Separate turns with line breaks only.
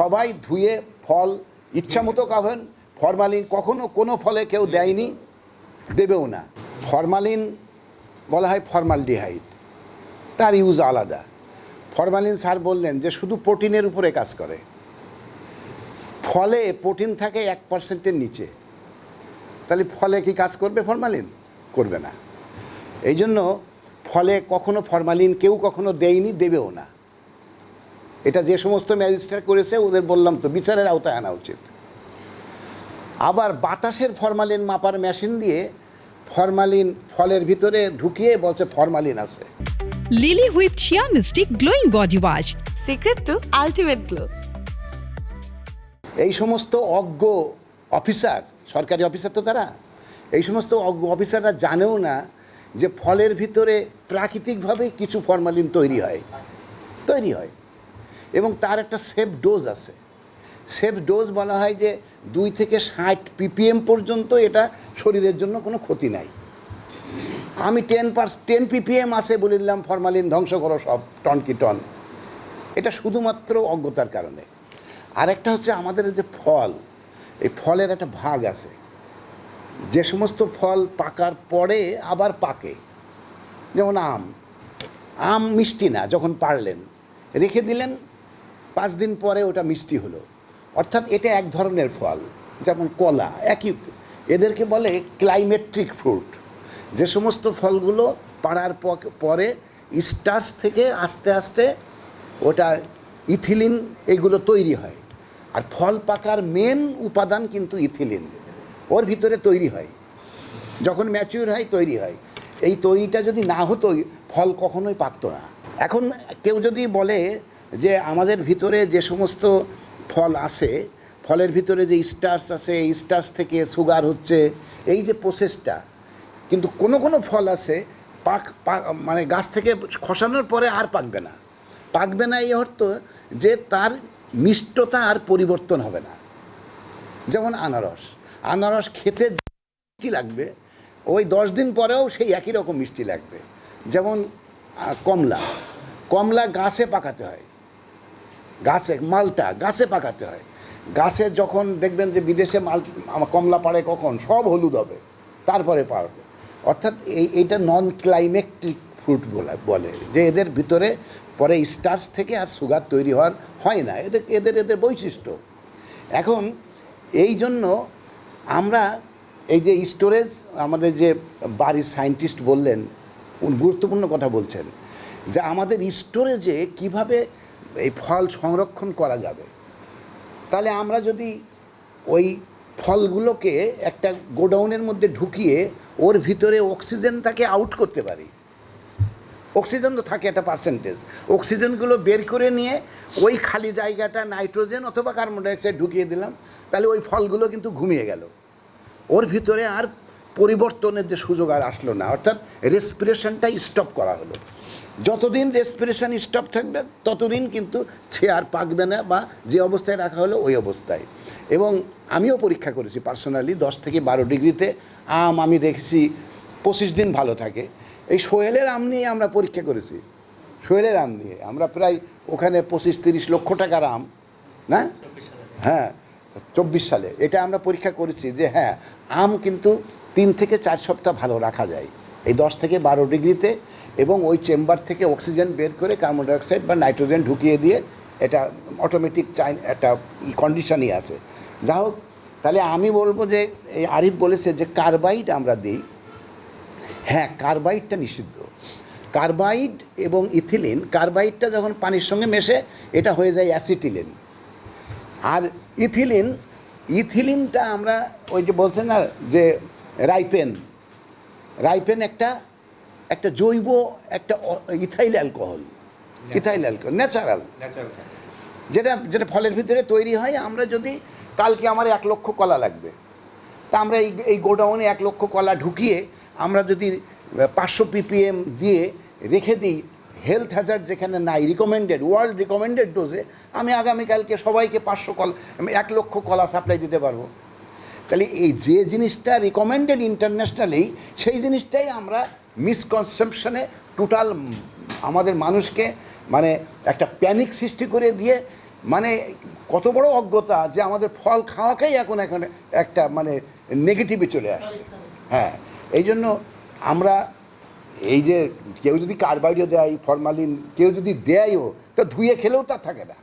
সবাই ধুয়ে ফল ইচ্ছা মতো খাবেন। ফরমালিন কখনো কোনো ফলে কেউ দেয়নি, দেবেও না। ফরমালিন বলা হয় ফর্মালডিহাইড, তার ইউজ আলাদা। ফরমালিন স্যার বললেন যে শুধু প্রোটিনের উপরে কাজ করে। ফলে প্রোটিন থাকে 1%-এর নিচে, তাহলে ফলে কি কাজ করবে ফরমালিন? করবে না। এই জন্য ফলে কখনো ফরমালিন কেউ কখনো দেয়নি, দেবেও না। এটা যে সমস্ত ম্যাজিস্ট্রেট করেছে ওদের বললাম তো বিচারের আওতায় আনা উচিত। আবার বাতাসের ফরমালিন মাপার মেশিন দিয়ে ফরমালিন ফলের ভিতরে ঢুকিয়ে বলছে ফরমালিন আছে।
Lily whip shea mystic glowing body wash,
secret to ultimate glow.
এই সমস্ত অজ্ঞ অফিসার, সরকারি অফিসার তো তারা, এই সমস্ত অজ্ঞ অফিসাররা জানেও না যে ফলের ভিতরে প্রাকৃতিকভাবেই কিছু ফরমালিন তৈরি হয় এবং তার একটা সেফ ডোজ আছে। সেফ ডোজ বলা হয় যে 2 থেকে 60 ppm পর্যন্ত এটা শরীরের জন্য কোনো ক্ষতি নাই। আমি 10 ppm আছে বলে দিলাম ফরমালিন ধ্বংস করো সব, টন কি টন। এটা শুধুমাত্র অজ্ঞতার কারণে। আরেকটা হচ্ছে আমাদের যে ফল, এই ফলের একটা ভাগ আছে। যে সমস্ত ফল পাকার পরে আবার পাকে, যেমন আম মিষ্টি না, যখন পারলেন রেখে দিলেন 5 দিন পরে ওটা মিষ্টি হলো, অর্থাৎ এটা এক ধরনের ফল। যেমন কলা, একই, এদেরকে বলে ক্লাইমেট্রিক ফ্রুট। যে সমস্ত ফলগুলো পাড়ার পরে স্টার্চ থেকে আস্তে আস্তে ওটা ইথিলিন এগুলো তৈরি হয়। আর ফল পাকার মেন উপাদান কিন্তু ইথিলিন, ওর ভিতরে তৈরি হয়, যখন ম্যাচিউর হয় তৈরি হয়। এই তৈরিটা যদি না হতো ফল কখনোই পাকতো না। এখন কেউ যদি বলে যে আমাদের ভিতরে যে সমস্ত ফল আছে, ফলের ভিতরে যে স্টার্চ আছে, এই স্টার্চ থেকে সুগার হচ্ছে, এই যে প্রসেসটা, কিন্তু কোনো কোনো ফল আছে মানে গাছ থেকে খসানোর পরে আর পাকবে না এই অর্থ যে তার মিষ্টতা আর পরিবর্তন হবে না। যেমন আনারস খেতে মিষ্টি লাগবে, ওই 10 দিন পরেও সেই একই রকম মিষ্টি লাগবে। যেমন কমলা গাছে পাকাতে হয়, মালটা গাছে পাকাতে হয়। গাছে যখন দেখবেন যে বিদেশে কমলা পাড়ে কখন সব হলুদ হবে, তারপরে পারবে। অর্থাৎ এইটা নন ক্লাইমেট্রিক ফ্রুট বলে যে এদের ভিতরে পরে স্টার্চ থেকে আর সুগার তৈরি হয় না, এদের বৈশিষ্ট্য। এখন এই জন্য আমরা এই যে স্টোরেজ, আমাদের যে বাড়ির সায়েন্টিস্ট বললেন, গুরুত্বপূর্ণ কথা বলছেন যে আমাদের স্টোরেজে কিভাবে এই ফল সংরক্ষণ করা যাবে। তাহলে আমরা যদি ওই ফলগুলোকে একটা গোডাউনের মধ্যে ঢুকিয়ে ওর ভিতরে অক্সিজেনটাকে আউট করতে পারি, অক্সিজেন তো থাকে একটা পার্সেন্টেজ, অক্সিজেনগুলো বের করে নিয়ে ওই খালি জায়গাটা নাইট্রোজেন অথবা কার্বন ডাইঅক্সাইড ঢুকিয়ে দিলাম, তাহলে ওই ফলগুলো কিন্তু ঘুমিয়ে গেল, ওর ভিতরে আর পরিবর্তনের যে সুযোগ আর আসলো না, অর্থাৎ রেসপিরেশনটাই স্টপ করা হলো। যতদিন রেসপিরেশন স্টপ থাকবে ততদিন কিন্তু সে আর পাকবে না, বা যে অবস্থায় রাখা হলো ওই অবস্থায়। এবং আমিও পরীক্ষা করেছি পার্সোনালি, 10 থেকে 12 ডিগ্রিতে আমি দেখেছি 25 দিন ভালো থাকে। এই সোহেলের আম নিয়ে আমরা পরীক্ষা করেছি, সোহেলের আম নিয়ে আমরা প্রায় ওখানে 25-30 লক্ষ টাকার আম, না হ্যাঁ 24 সালে এটা আমরা পরীক্ষা করেছি যে হ্যাঁ আম কিন্তু 3 থেকে 4 সপ্তাহ ভালো রাখা যায় এই 10 থেকে 12 ডিগ্রিতে, এবং ওই চেম্বার থেকে অক্সিজেন বের করে কার্বন ডাইঅক্সাইড বা নাইট্রোজেন ঢুকিয়ে দিয়ে এটা অটোমেটিক একটা কন্ডিশনই আছে। যা হোক, তাহলে আমি বলবো যে এই আরিফ বলেছে যে কার্বাইড আমরা দিই, হ্যাঁ কার্বাইডটা নিষিদ্ধ। কার্বাইড এবং ইথিলিন, কার্বাইডটা যখন পানির সঙ্গে মেশে এটা হয়ে যায় অ্যাসিটিলিন, আর ইথিলিনটা আমরা ওই যে বলছেন না যে রাইপেন একটা জৈব একটা ইথাইল অ্যালকোহল ন্যাচারাল, যেটা ফলের ভিতরে তৈরি হয়। আমরা যদি কালকে আমার 1 লক্ষ কলা লাগবে, তা আমরা এই গোডাউনে 1 লক্ষ কলা ঢুকিয়ে আমরা যদি 500 ppm দিয়ে রেখে দিই, হেলথ হ্যাজার্ড যেখানে নাই, ওয়ার্ল্ড রিকমেন্ডেড ডোজে আমি আগামীকালকে সবাইকে 1 লক্ষ কলা সাপ্লাই দিতে পারবো। তাহলে এই যে জিনিসটা রিকমেন্ডেড ইন্টারন্যাশনালি, সেই জিনিসটাই আমরা মিসকনসেপশনে টোটাল আমাদের মানুষকে মানে একটা প্যানিক সৃষ্টি করে দিয়ে মানে কত বড় অজ্ঞতা যে আমাদের ফল খাওয়াকেই এখন এখন একটা মানে নেগেটিভে চলে আসছে। হ্যাঁ, এই জন্য আমরা এই যে কেউ যদি কার্বাইডও দেয় ফরমালিন কেউ যদি দেয়ও তা ধুয়ে খেলেও তা থাকে না।